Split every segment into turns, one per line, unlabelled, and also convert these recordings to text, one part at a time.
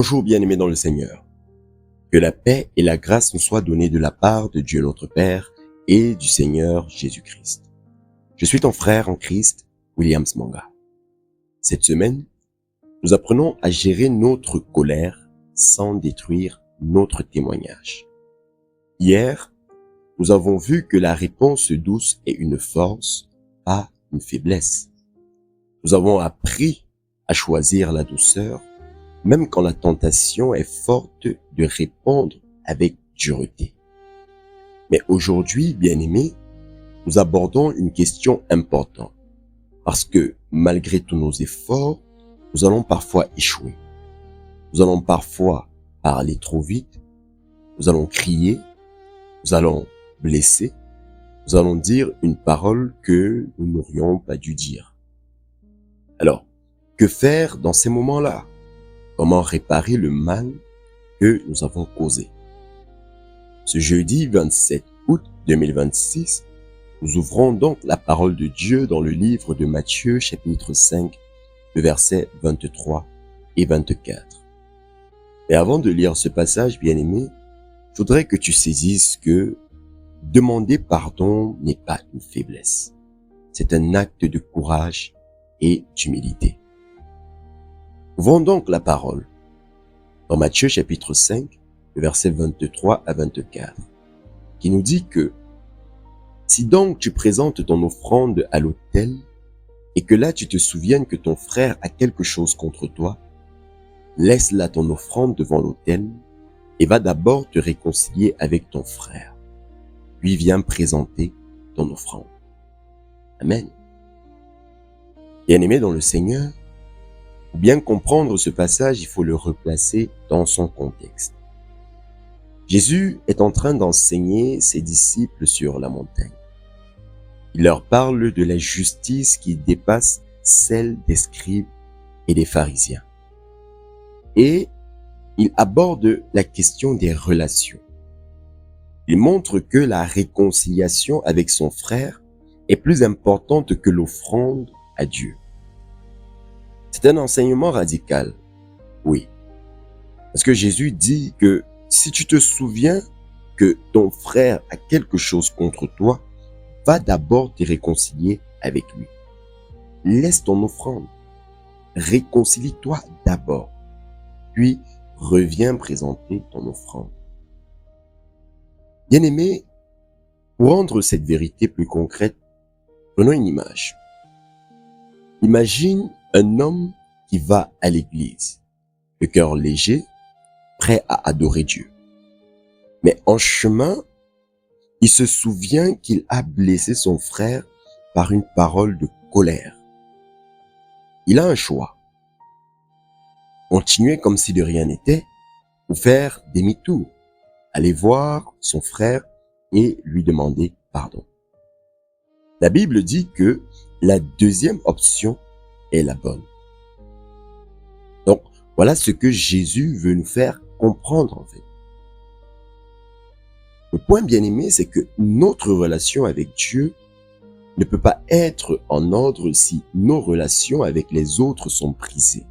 Bonjour bien-aimés dans le Seigneur. Que la paix et la grâce nous soient données de la part de Dieu notre Père et du Seigneur Jésus-Christ. Je suis ton frère en Christ, William Smanga. Cette semaine, nous apprenons à gérer notre colère sans détruire notre témoignage. Hier, nous avons vu que la réponse douce est une force, pas une faiblesse. Nous avons appris à choisir la douceur, même quand la tentation est forte de répondre avec dureté. Mais aujourd'hui, bien-aimés, nous abordons une question importante, parce que malgré tous nos efforts, nous allons parfois échouer. Nous allons parfois parler trop vite, nous allons crier, nous allons blesser, nous allons dire une parole que nous n'aurions pas dû dire. Alors, que faire dans ces moments-là? Comment réparer le mal que nous avons causé? Ce jeudi 27 août 2026, nous ouvrons donc la parole de Dieu dans le livre de Matthieu chapitre 5, le verset 23 et 24. Et avant de lire ce passage, bien-aimé, je voudrais que tu saisisses que demander pardon n'est pas une faiblesse. C'est un acte de courage et d'humilité. Ouvrons donc la parole dans Matthieu chapitre 5, le verset 23 à 24, qui nous dit que si donc tu présentes ton offrande à l'autel et que là tu te souviennes que ton frère a quelque chose contre toi, laisse là ton offrande devant l'autel et va d'abord te réconcilier avec ton frère. Puis viens présenter ton offrande. Amen. Bien-aimé dans le Seigneur, pour bien comprendre ce passage, il faut le replacer dans son contexte. Jésus est en train d'enseigner ses disciples sur la montagne. Il leur parle de la justice qui dépasse celle des scribes et des pharisiens. Et il aborde la question des relations. Il montre que la réconciliation avec son frère est plus importante que l'offrande à Dieu. C'est un enseignement radical, oui. Parce que Jésus dit que si tu te souviens que ton frère a quelque chose contre toi, va d'abord te réconcilier avec lui. Laisse ton offrande. Réconcilie-toi d'abord. Puis reviens présenter ton offrande. Bien-aimé, pour rendre cette vérité plus concrète, prenons une image. Imagine un homme qui va à l'église, le cœur léger, prêt à adorer Dieu. Mais en chemin, il se souvient qu'il a blessé son frère par une parole de colère. Il a un choix. Continuer comme si de rien n'était ou faire demi-tour, aller voir son frère et lui demander pardon. La Bible dit que la deuxième option est la bonne. Donc, voilà ce que Jésus veut nous faire comprendre en fait. Le point bien-aimé, c'est que notre relation avec Dieu ne peut pas être en ordre si nos relations avec les autres sont brisées.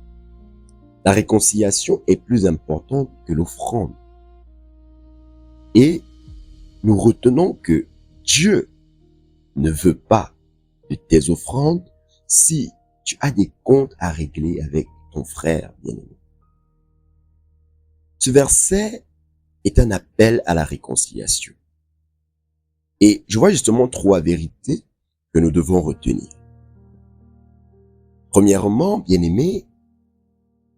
La réconciliation est plus importante que l'offrande. Et nous retenons que Dieu ne veut pas de tes offrandes si tu as des comptes à régler avec ton frère bien-aimé. Ce verset est un appel à la réconciliation. Et je vois justement trois vérités que nous devons retenir. Premièrement, bien-aimé,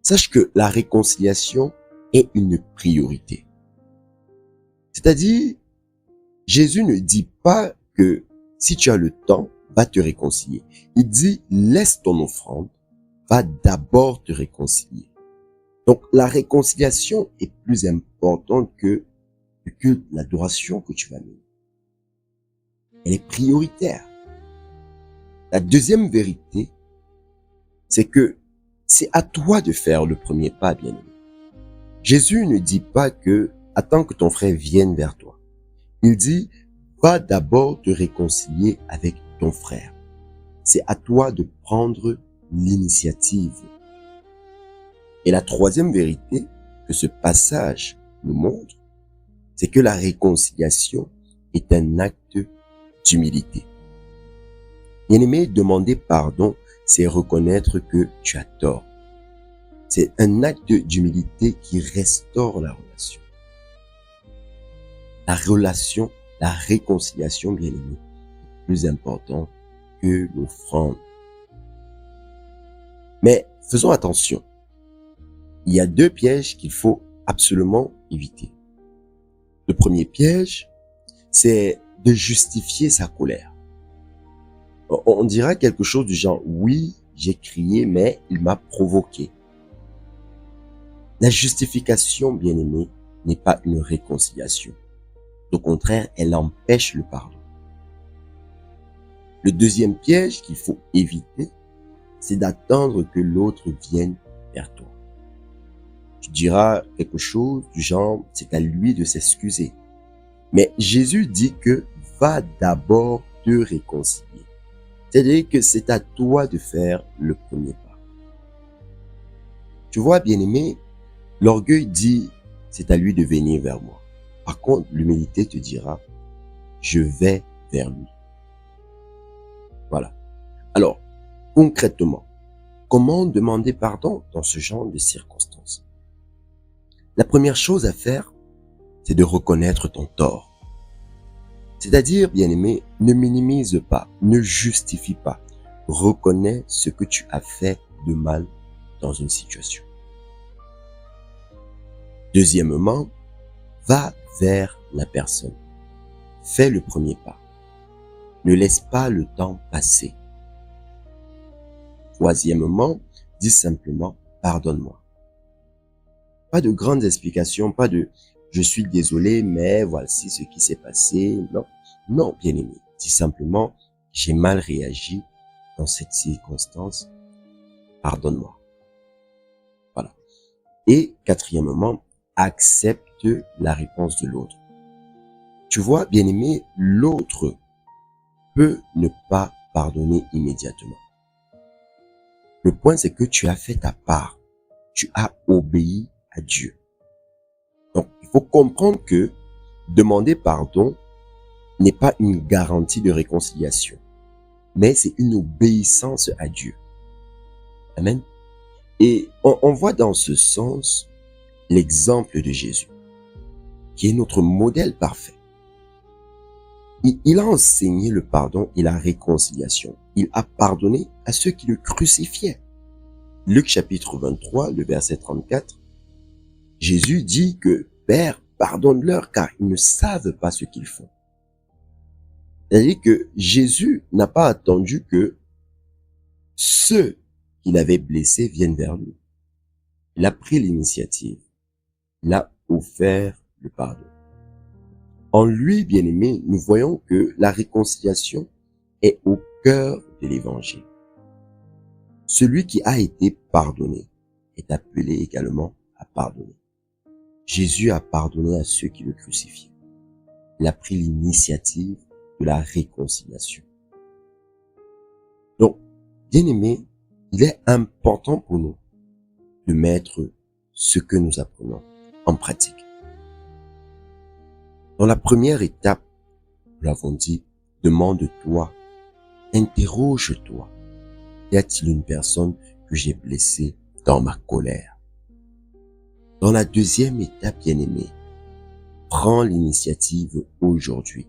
sache que la réconciliation est une priorité. C'est-à-dire, Jésus ne dit pas que si tu as le temps, va te réconcilier. Il dit, laisse ton offrande, va d'abord te réconcilier. Donc, la réconciliation est plus importante que l'adoration que tu vas mener. Elle est prioritaire. La deuxième vérité, c'est que c'est à toi de faire le premier pas, bien-aimé. Jésus ne dit pas que attends que ton frère vienne vers toi. Il dit, va d'abord te réconcilier avec ton frère. C'est à toi de prendre l'initiative. Et la troisième vérité, que ce passage nous montre, c'est que la réconciliation est un acte d'humilité. Bien-aimé, demander pardon, c'est reconnaître que tu as tort. C'est un acte d'humilité qui restaure la relation. La relation, la réconciliation, bien-aimé, est plus important que l'offrande. Mais faisons attention. Il y a 2 pièges qu'il faut absolument éviter. Le premier piège, c'est de justifier sa colère. On dira quelque chose du genre, oui, j'ai crié, mais il m'a provoqué. La justification, bien-aimé, n'est pas une réconciliation. Au contraire, elle empêche le pardon. Le deuxième piège qu'il faut éviter, c'est d'attendre que l'autre vienne vers toi. Tu diras quelque chose du genre, c'est à lui de s'excuser. Mais Jésus dit que va d'abord te réconcilier. C'est-à-dire que c'est à toi de faire le premier pas. Tu vois, bien-aimé, l'orgueil dit, c'est à lui de venir vers moi. Par contre, l'humilité te dira, je vais vers lui. Voilà. Alors, concrètement, comment demander pardon dans ce genre de circonstances? La première chose à faire, c'est de reconnaître ton tort. C'est-à-dire, bien-aimé, ne minimise pas, ne justifie pas. Reconnais ce que tu as fait de mal dans une situation. Deuxièmement, va vers la personne. Fais le premier pas. Ne laisse pas le temps passer. Troisièmement, dis simplement « pardonne-moi ». Pas de grandes explications, pas de « je suis désolé, mais voici ce qui s'est passé ». Non, non, bien-aimé. Dis simplement « j'ai mal réagi dans cette circonstance, pardonne-moi ». Voilà. Et quatrièmement, accepte la réponse de l'autre. Tu vois, bien-aimé, l'autre peut ne pas pardonner immédiatement. Le point, c'est que tu as fait ta part. Tu as obéi à Dieu. Donc, il faut comprendre que demander pardon n'est pas une garantie de réconciliation, mais c'est une obéissance à Dieu. Amen. Et on voit dans ce sens l'exemple de Jésus, qui est notre modèle parfait. Il a enseigné le pardon et la réconciliation. Il a pardonné à ceux qui le crucifiaient. Luc chapitre 23, le verset 34, Jésus dit que « Père, pardonne-leur car ils ne savent pas ce qu'ils font ». C'est-à-dire que Jésus n'a pas attendu que ceux qu'il avait blessés viennent vers lui. Il a pris l'initiative. Il a offert le pardon. En lui, bien-aimé, nous voyons que la réconciliation est au cœur de l'évangile. Celui qui a été pardonné est appelé également à pardonner. Jésus a pardonné à ceux qui le crucifiaient. Il a pris l'initiative de la réconciliation. Donc, bien-aimé, il est important pour nous de mettre ce que nous apprenons en pratique. Dans la première étape, nous l'avons dit, demande-toi, interroge-toi. Y a-t-il une personne que j'ai blessée dans ma colère? Dans la deuxième étape, bien-aimé, prends l'initiative aujourd'hui.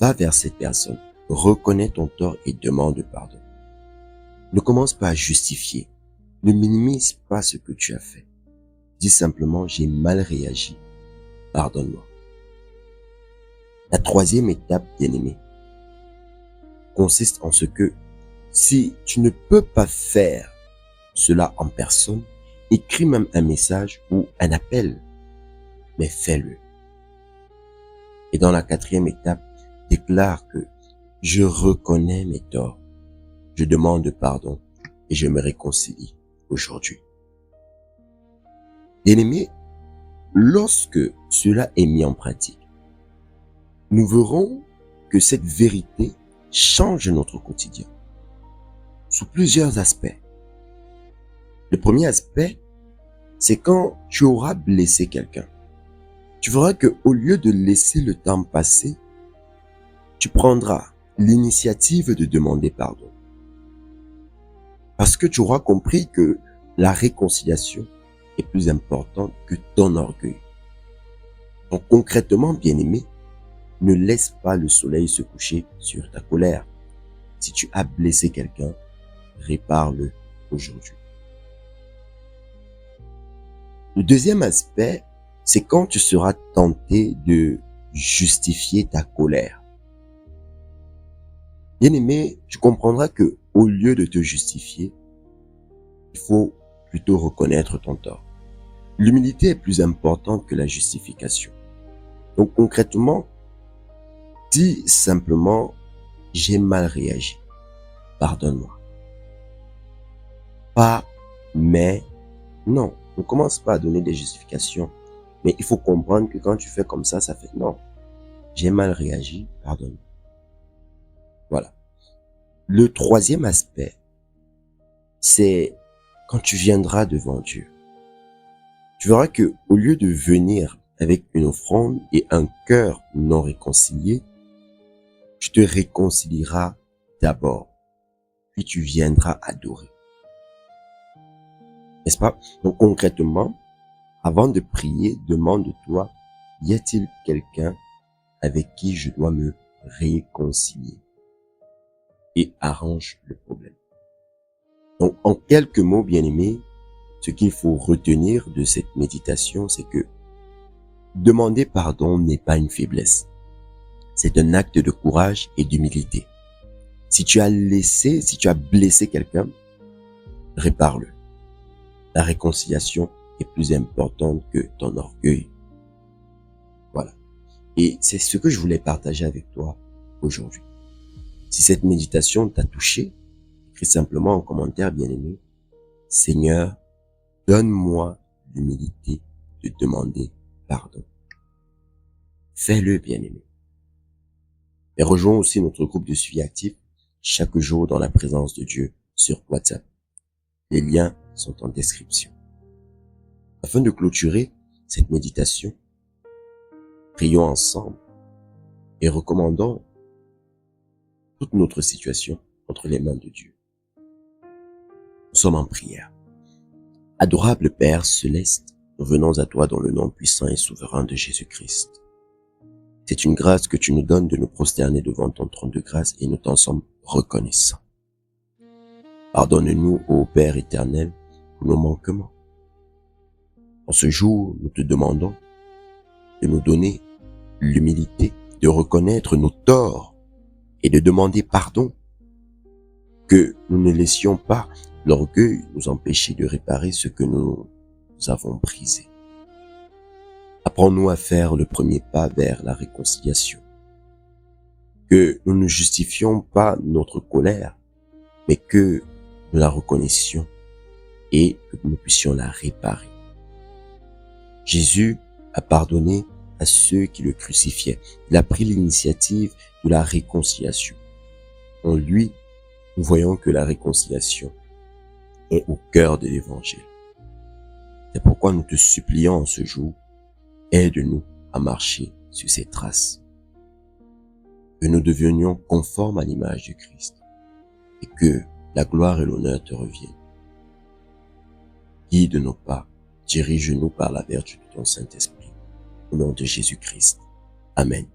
Va vers cette personne, reconnais ton tort et demande pardon. Ne commence pas à justifier. Ne minimise pas ce que tu as fait. Dis simplement, j'ai mal réagi. Pardonne-moi. La troisième étape, bien-aimé, consiste en ce que si tu ne peux pas faire cela en personne, écris même un message ou un appel, mais fais-le. Et dans la quatrième étape, déclare que je reconnais mes torts, je demande pardon et je me réconcilie aujourd'hui. Bien-aimé, lorsque cela est mis en pratique, nous verrons que cette vérité change notre quotidien sous plusieurs aspects. Le premier aspect, c'est quand tu auras blessé quelqu'un. Tu verras que au lieu de laisser le temps passer, tu prendras l'initiative de demander pardon. Parce que tu auras compris que la réconciliation est plus importante que ton orgueil. Donc concrètement, bien-aimé, ne laisse pas le soleil se coucher sur ta colère. Si tu as blessé quelqu'un, répare-le aujourd'hui. Le deuxième aspect, c'est quand tu seras tenté de justifier ta colère. Bien-aimé, tu comprendras que au lieu de te justifier, il faut plutôt reconnaître ton tort. L'humilité est plus importante que la justification. Donc concrètement, dis simplement, j'ai mal réagi. Pardonne-moi. Pas, mais, non. Ne commence pas à donner des justifications. Mais il faut comprendre que quand tu fais comme ça fait non. J'ai mal réagi, pardonne. Voilà. Le troisième aspect, c'est quand tu viendras devant Dieu. Tu verras que au lieu de venir avec une offrande et un cœur non réconcilié, tu te réconcilieras d'abord, puis tu viendras adorer. N'est-ce pas? Donc concrètement, avant de prier, demande-toi, y a-t-il quelqu'un avec qui je dois me réconcilier? Et arrange le problème. Donc en quelques mots, bien-aimés, ce qu'il faut retenir de cette méditation, c'est que demander pardon n'est pas une faiblesse. C'est un acte de courage et d'humilité. Si tu as blessé quelqu'un, répare-le. La réconciliation est plus importante que ton orgueil. Voilà. Et c'est ce que je voulais partager avec toi aujourd'hui. Si cette méditation t'a touché, écris simplement en commentaire, bien-aimé, Seigneur, donne-moi l'humilité de demander pardon. Fais-le, bien-aimé. Et rejoins aussi notre groupe de suivi actif chaque jour dans la présence de Dieu sur WhatsApp. Les liens sont en description. Afin de clôturer cette méditation, prions ensemble et recommandons toute notre situation entre les mains de Dieu. Nous sommes en prière. Adorable Père céleste, nous venons à toi dans le nom puissant et souverain de Jésus-Christ. C'est une grâce que tu nous donnes de nous prosterner devant ton trône de grâce et nous t'en sommes reconnaissants. Pardonne-nous, ô Père éternel, pour nos manquements. En ce jour, nous te demandons de nous donner l'humilité de reconnaître nos torts et de demander pardon, que nous ne laissions pas l'orgueil nous empêcher de réparer ce que nous avons brisé. Apprends-nous à faire le premier pas vers la réconciliation. Que nous ne justifions pas notre colère, mais que nous la reconnaissions et que nous puissions la réparer. Jésus a pardonné à ceux qui le crucifiaient. Il a pris l'initiative de la réconciliation. En lui, nous voyons que la réconciliation est au cœur de l'évangile. C'est pourquoi nous te supplions en ce jour, aide-nous à marcher sur ces traces. Que nous devenions conformes à l'image du Christ et que la gloire et l'honneur te reviennent. Guide nos pas, dirige-nous par la vertu de ton Saint-Esprit. Au nom de Jésus-Christ. Amen.